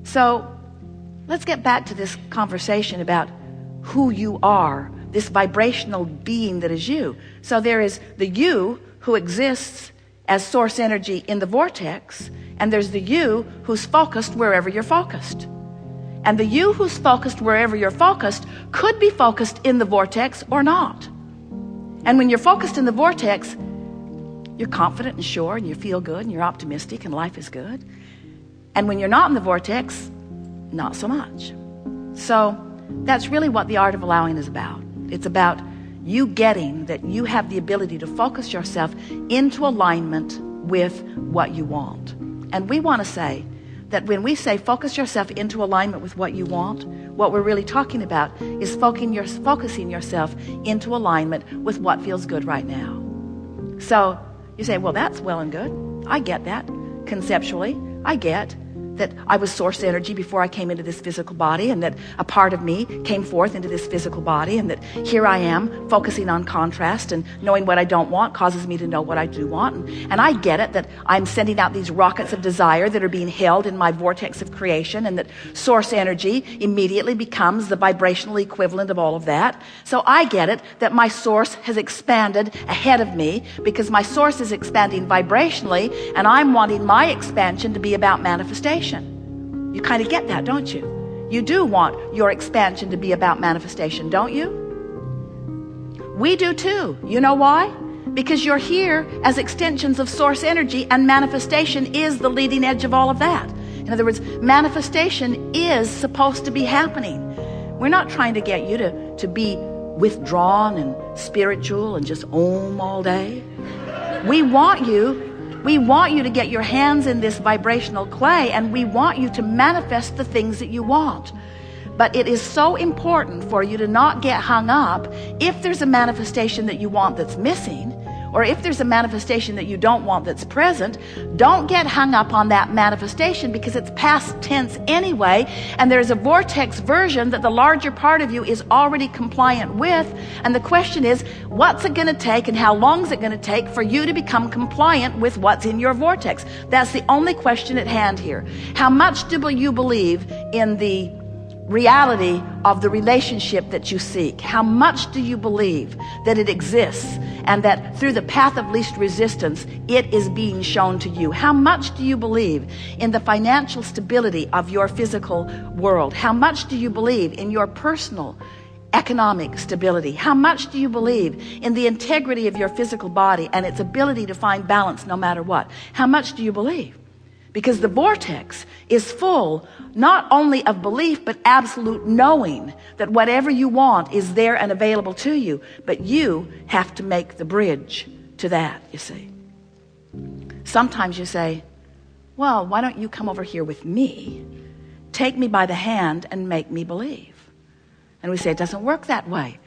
So let's get back to this conversation about who you are, this vibrational being that is you. So there is the you who exists as source energy in the vortex, and there's the you who's focused wherever you're focused. And the you who's focused wherever you're focused could be focused in the vortex or not. And when you're focused in the vortex, you're confident and sure, and you feel good, and you're optimistic, and life is good. And when you're not in the vortex, not so much. So that's really what the art of allowing is about. It's about you getting that you have the ability to focus yourself into alignment with what you want. And we want to say that when we say focus yourself into alignment with what you want, what we're really talking about is focusing yourself into alignment with what feels good right now. So you say, well, that's well and good. I get that. Conceptually, I get that I was source energy before I came into this physical body, and that a part of me came forth into this physical body, and that here I am focusing on contrast, and knowing what I don't want causes me to know what I do want. And I get it that I'm sending out these rockets of desire that are being held in my vortex of creation, and that source energy immediately becomes the vibrational equivalent of all of that. So I get it that my source has expanded ahead of me because my source is expanding vibrationally, and I'm wanting my expansion to be about manifestation. You kind of get that, don't you? You do want your expansion to be about manifestation, don't you? We do too. You know why? Because you're here as extensions of source energy, and manifestation is the leading edge of all of that. In other words, manifestation is supposed to be happening. We're not trying to get you to be withdrawn and spiritual and just om all day. We want you to get your hands in this vibrational clay, and we want you to manifest the things that you want. But it is so important for you to not get hung up if there's a manifestation that you want that's missing, or if there's a manifestation that you don't want that's present. Don't get hung up on that manifestation, because it's past tense anyway, and there's a vortex version that the larger part of you is already compliant with. And the question is, what's it going to take, and how long is it going to take for you to become compliant with what's in your vortex? That's the only question at hand here. How much do you believe in the reality of the relationship that you seek? How much do you believe that it exists, and that through the path of least resistance it is being shown to you? How much do you believe in the financial stability of your physical world? How much do you believe in your personal economic stability? How much do you believe in the integrity of your physical body and its ability to find balance no matter what? How much do you believe? Because the vortex is full not only of belief, but absolute knowing that whatever you want is there and available to you. But you have to make the bridge to that, you see. Sometimes you say, well, why don't you come over here with me? Take me by the hand and make me believe. And we say, it doesn't work that way.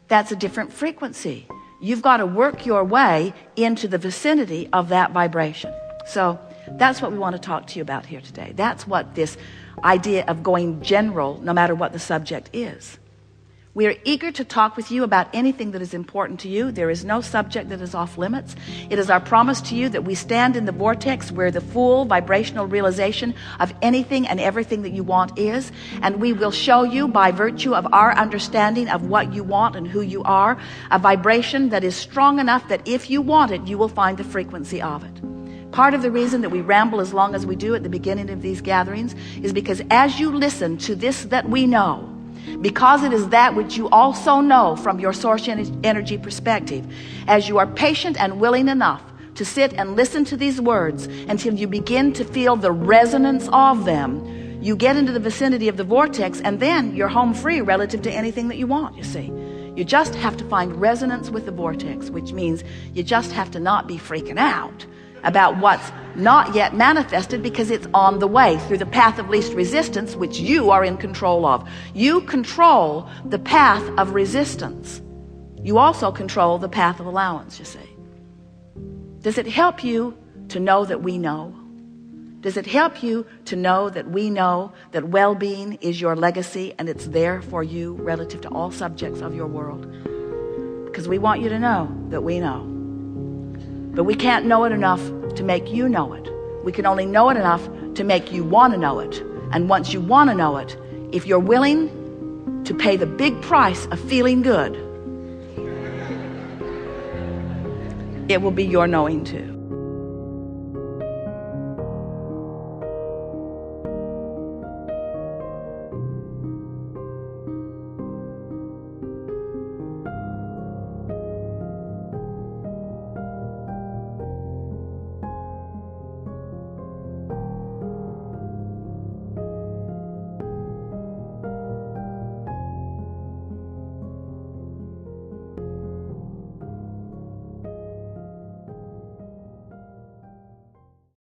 That's a different frequency. You've got to work your way into the vicinity of that vibration. So that's what we want to talk to you about here today. That's what this idea of going general, no matter what the subject is. We are eager to talk with you about anything that is important to you. There is no subject that is off limits. It is our promise to you that we stand in the vortex where the full vibrational realization of anything and everything that you want is. And we will show you, by virtue of our understanding of what you want and who you are, a vibration that is strong enough that if you want it, you will find the frequency of it. Part of the reason that we ramble as long as we do at the beginning of these gatherings is because as you listen to this that we know, because it is that which you also know from your source energy perspective, as you are patient and willing enough to sit and listen to these words until you begin to feel the resonance of them, you get into the vicinity of the vortex, and then you're home free relative to anything that you want, you see. You just have to find resonance with the vortex, which means you just have to not be freaking out about what's not yet manifested, because it's on the way through the path of least resistance, which you are in control of. You control the path of resistance. You also control the path of allowance, you see. Does it help you to know that we know? Does it help you to know that we know that well-being is your legacy, and it's there for you relative to all subjects of your world? Because we want you to know that we know. But we can't know it enough to make you know it. We can only know it enough to make you want to know it. And once you want to know it, if you're willing to pay the big price of feeling good, it will be your knowing too.